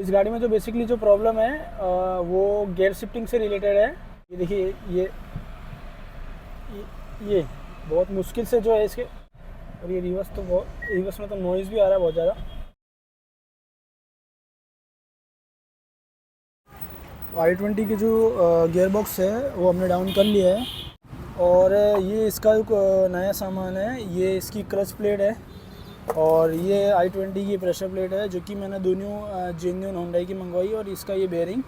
इस गाड़ी में जो बेसिकली जो प्रॉब्लम है वो गियर शिफ्टिंग से रिलेटेड है। ये देखिए ये बहुत मुश्किल से जो है इसके, और ये रिवर्स में तो नॉइज़ भी आ रहा है बहुत ज़्यादा। i20 की जो गियर बॉक्स है वो हमने डाउन कर लिया है। और ये इसका नया सामान है, ये इसकी क्लच प्लेट है और ये i20 की प्रेशर प्लेट है जो कि मैंने दोनों जेन्युइन होंडा की मंगवाई। और इसका ये बेयरिंग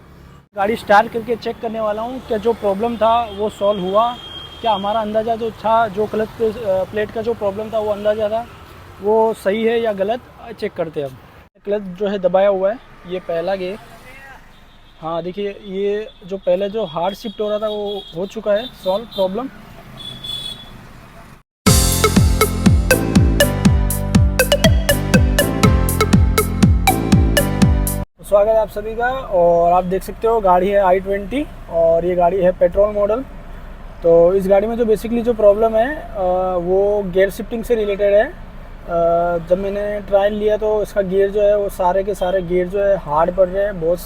गाड़ी स्टार्ट करके चेक करने वाला हूँ क्या जो प्रॉब्लम था वो सॉल्व हुआ, क्या हमारा अंदाज़ा जो था, जो क्लच प्लेट का जो प्रॉब्लम था वो अंदाज़ा था वो सही है या गलत, चेक करते हैं। अब क्लच जो है दबाया हुआ है, ये पहला गियर। हाँ देखिए, ये जो पहले जो हार्ड शिफ्ट हो रहा था वो हो चुका है सॉल्व प्रॉब्लम। स्वागत है आप सभी का। और आप देख सकते हो गाड़ी है i20 और ये गाड़ी है पेट्रोल मॉडल। तो इस गाड़ी में जो बेसिकली जो प्रॉब्लम है वो गियर शिफ्टिंग से रिलेटेड है। जब मैंने ट्रायल लिया तो इसका गियर जो है वो सारे के सारे गियर जो है हार्ड पड़ रहे हैं, बहुत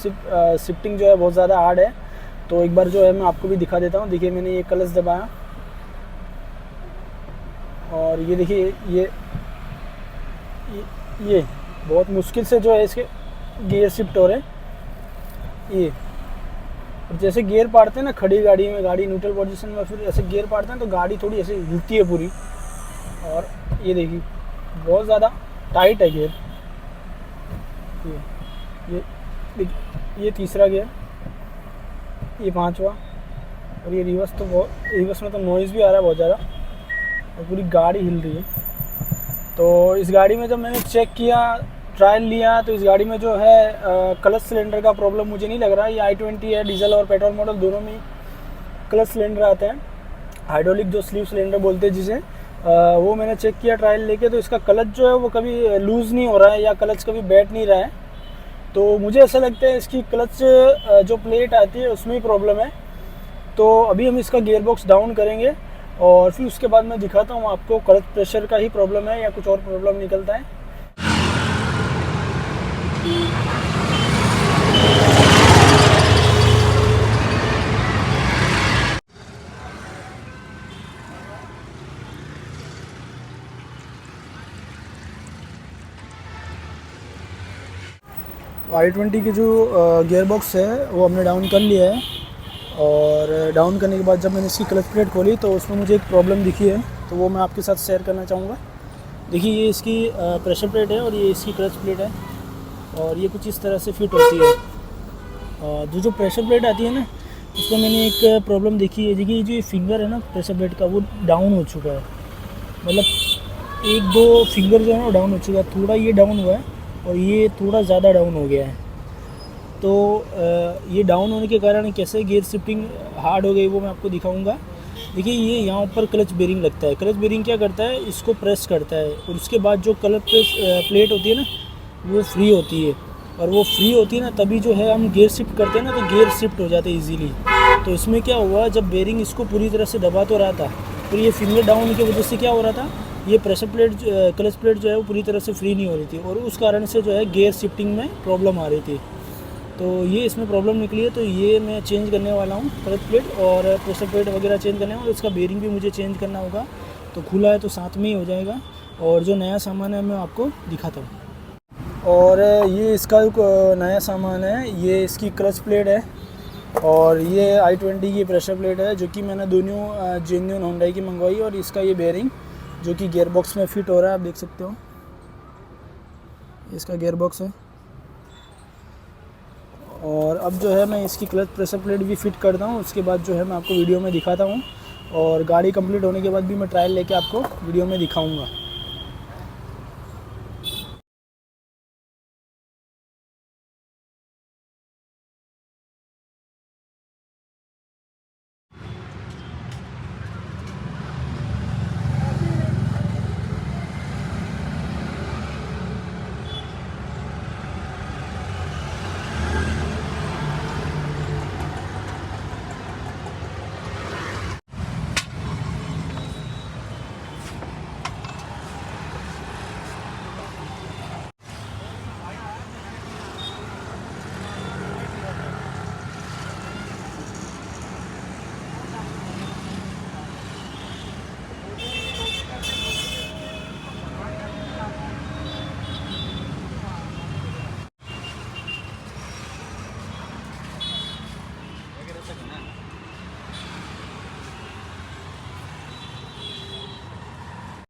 शिफ्टिंग जो है बहुत ज़्यादा हार्ड है। तो एक बार जो है मैं आपको भी दिखा देता हूँ। देखिए मैंने ये क्लच दबाया और ये देखिए ये बहुत मुश्किल से जो है इसके गियर शिफ्ट हो रहे हैं। ये और जैसे गियर पाड़ते हैं ना खड़ी गाड़ी में, गाड़ी न्यूट्रल पोजीशन में फिर ऐसे गियर पाड़ते हैं तो गाड़ी थोड़ी ऐसे हिलती है पूरी। और ये देखिए बहुत ज़्यादा टाइट है गियर। ये तीसरा गियर, ये पांचवा, और ये रिवर्स में तो नॉइज़ भी आ रहा है बहुत ज़्यादा और पूरी गाड़ी हिल रही है। तो इस गाड़ी में जब मैंने चेक किया, ट्रायल लिया, तो इस गाड़ी में जो है क्लच सिलेंडर का प्रॉब्लम मुझे नहीं लग रहा है। ये i20 है, डीजल और पेट्रोल मॉडल दोनों में क्लच सिलेंडर आते हैं, हाइड्रोलिक जो स्लीव सिलेंडर बोलते हैं जिसे। वो मैंने चेक किया ट्रायल लेके, तो इसका क्लच जो है वो कभी लूज़ नहीं हो रहा है या क्लच कभी बैठ नहीं रहा है। तो मुझे ऐसा लगता है इसकी क्लच जो प्लेट आती है उसमें ही प्रॉब्लम है। तो अभी हम इसका गियर बॉक्स डाउन करेंगे और फिर उसके बाद मैं दिखाता हूँ आपको क्लच प्रेशर का ही प्रॉब्लम है या कुछ और प्रॉब्लम निकलता है। i20 की जो गियर बॉक्स है वो हमने डाउन कर लिया है। और डाउन करने के बाद जब मैंने इसकी क्लच प्लेट खोली तो उसमें मुझे एक प्रॉब्लम दिखी है, तो वो मैं आपके साथ शेयर करना चाहूँगा। देखिए ये इसकी प्रेशर प्लेट है और ये इसकी क्लच प्लेट है और ये कुछ इस तरह से फिट होती है। और जो प्रेशर प्लेट आती है ना, उसमें मैंने एक प्रॉब्लम देखी है। देखिए जो ये फिंगर है ना प्रेशर प्लेट का, वो डाउन हो चुका है। मतलब एक दो फिंगर जो है ना डाउन हो चुका है, थोड़ा ये डाउन हुआ है और ये थोड़ा ज़्यादा डाउन हो गया है। तो ये डाउन होने के कारण कैसे गियर शिफ्टिंग हार्ड हो गई वो मैं आपको दिखाऊंगा। देखिए ये यहाँ पर क्लच बेरिंग लगता है। क्लच बेरिंग क्या करता है, इसको प्रेस करता है और उसके बाद जो क्लच प्लेट होती है ना वो फ्री होती है। और वो फ्री होती है ना तभी जो है हम गियर शिफ्ट करते हैं ना, तो गियर शिफ्ट हो जाते हैं ईजीली। तो इसमें क्या हुआ, जब बेरिंग इसको पूरी तरह से दबा तो रहा था, फिर ये फिंगर डाउन की वजह से क्या हो रहा था, ये प्रेशर प्लेट क्लच प्लेट जो है वो पूरी तरह से फ्री नहीं हो रही थी और उस कारण से जो है गियर शिफ्टिंग में प्रॉब्लम आ रही थी। तो ये इसमें प्रॉब्लम निकली है। तो ये मैं चेंज करने वाला हूँ क्लच प्लेट और प्रेशर प्लेट वगैरह चेंज करने और इसका बेरिंग भी मुझे चेंज करना होगा। तो खुला है तो साथ में ही हो जाएगा और जो नया सामान है मैं आपको दिखाता हूँ। और ये इसका नया सामान है, ये इसकी क्लच प्लेट है और ये i20 की प्रेशर प्लेट है जो कि मैंने दोनों जेन्युइन होंडा की मंगवाई। और इसका ये बेरिंग जो कि गियर बॉक्स में फिट हो रहा है, आप देख सकते हो इसका गियर बॉक्स है। और अब जो है मैं इसकी क्लच प्रेशर प्लेट भी फिट करता हूँ, उसके बाद जो है मैं आपको वीडियो में दिखाता हूँ और गाड़ी कंप्लीट होने के बाद भी मैं ट्रायल लेके आपको वीडियो में दिखाऊँगा।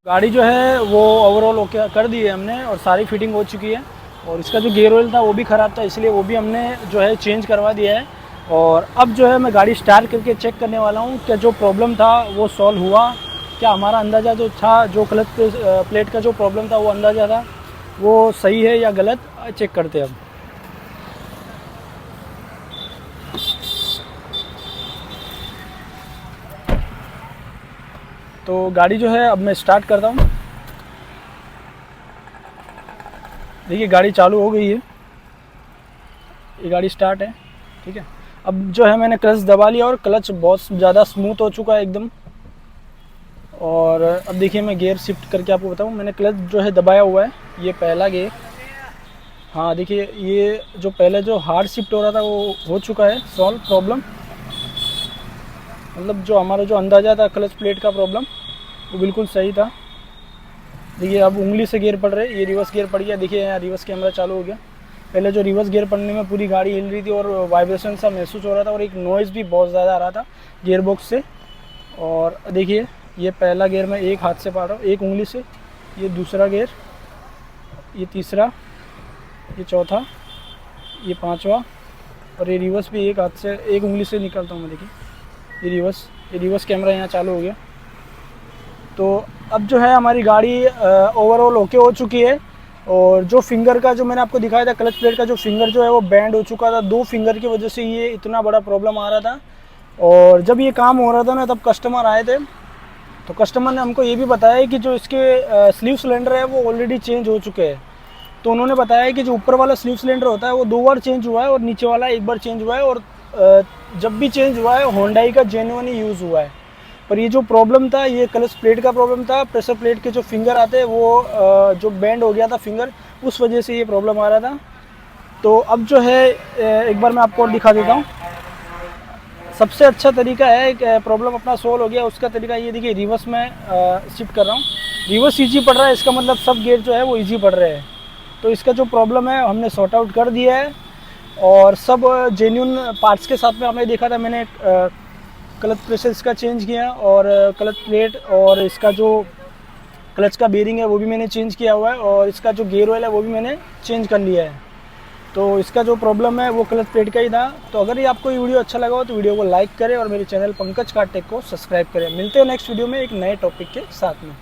गाड़ी जो है वो ओवरऑल ओके कर दी है हमने और सारी फिटिंग हो चुकी है। और इसका जो गियर ऑयल था वो भी ख़राब था, इसलिए वो भी हमने जो है चेंज करवा दिया है। और अब जो है मैं गाड़ी स्टार्ट करके चेक करने वाला हूँ क्या जो प्रॉब्लम था वो सॉल्व हुआ, क्या हमारा अंदाज़ा जो था, जो क्लच प्लेट का जो प्रॉब्लम था वो अंदाज़ा था वो सही है या गलत, चेक करते हैं अब। तो गाड़ी जो है अब मैं स्टार्ट करता हूँ। देखिए गाड़ी चालू हो गई है, ये गाड़ी स्टार्ट है, ठीक है। अब जो है मैंने क्लच दबा लिया और क्लच बहुत ज़्यादा स्मूथ हो चुका है एकदम। और अब देखिए मैं गियर शिफ्ट करके आपको बताऊँ, मैंने क्लच जो है दबाया हुआ है, ये पहला गियर। हाँ देखिए ये जो पहले जो हार्ड शिफ्ट हो रहा था वो हो चुका है सॉल्व प्रॉब्लम, मतलब जो हमारा जो अंदाज़ा था क्लच प्लेट का प्रॉब्लम वो बिल्कुल सही था। देखिए अब उंगली से गियर पड़ रहे, ये रिवर्स गियर पड़ गया। देखिए यहाँ रिवर्स कैमरा चालू हो गया। पहले जो रिवर्स गियर पड़ने में पूरी गाड़ी हिल रही थी और वाइब्रेशन सा महसूस हो रहा था और एक नॉइज़ भी बहुत ज़्यादा आ रहा था गियर बॉक्स से। और देखिए ये पहला गियर मैं एक हाथ से पा रहा हूँ, एक उंगली से, ये दूसरा गियर, ये तीसरा, ये चौथा, ये पाँचवा, और ये रिवर्स भी एक हाथ से एक उंगली से निकालता हूँ मैं। देखिए ये रिवर्स कैमरा यहाँ चालू हो गया। तो अब जो है हमारी गाड़ी ओवरऑल ओके हो चुकी है। और जो फिंगर का जो मैंने आपको दिखाया था क्लच प्लेट का जो फिंगर जो है वो बैंड हो चुका था, 2 फिंगर की वजह से ये इतना बड़ा प्रॉब्लम आ रहा था। और जब ये काम हो रहा था ना तब कस्टमर आए थे, तो कस्टमर ने हमको ये भी बताया कि जो इसके स्लीव सिलेंडर है वो ऑलरेडी चेंज हो चुके हैं। तो उन्होंने बताया कि जो ऊपर वाला स्लीव सिलेंडर होता है वो 2 बार चेंज हुआ है और नीचे वाला 1 बार चेंज हुआ है। और जब भी चेंज हुआ है होंडाई का जेन्युइन ही यूज़ हुआ है। पर ये जो प्रॉब्लम था ये क्लच प्लेट का प्रॉब्लम था, प्रेशर प्लेट के जो फिंगर आते हैं वो जो बैंड हो गया था फिंगर, उस वजह से ये प्रॉब्लम आ रहा था। तो अब जो है एक बार मैं आपको और दिखा देता हूँ। सबसे अच्छा तरीका है, प्रॉब्लम अपना सोल्व हो गया, उसका तरीका ये देखिए रिवर्स में शिफ्ट कर रहा हूँ। रिवर्स ईजी पड़ रहा है, इसका मतलब सब गियर जो है वो ईजी पड़ रहे हैं। तो इसका जो प्रॉब्लम है हमने सॉर्ट आउट कर दिया है और सब जेन्युइन पार्ट्स के साथ में हमने देखा था। मैंने क्लच प्रेशर इसका चेंज किया और क्लच प्लेट और इसका जो क्लच का बेरिंग है वो भी मैंने चेंज किया हुआ है और इसका जो गियर ऑयल है वो भी मैंने चेंज कर लिया है। तो इसका जो प्रॉब्लम है वो क्लच प्लेट का ही था। तो अगर ये आपको ये वीडियो अच्छा लगा हो तो वीडियो को लाइक करें और मेरे चैनल पंकज कार टेक को सब्सक्राइब करें। मिलते हैं नेक्स्ट वीडियो में एक नए टॉपिक के साथ में।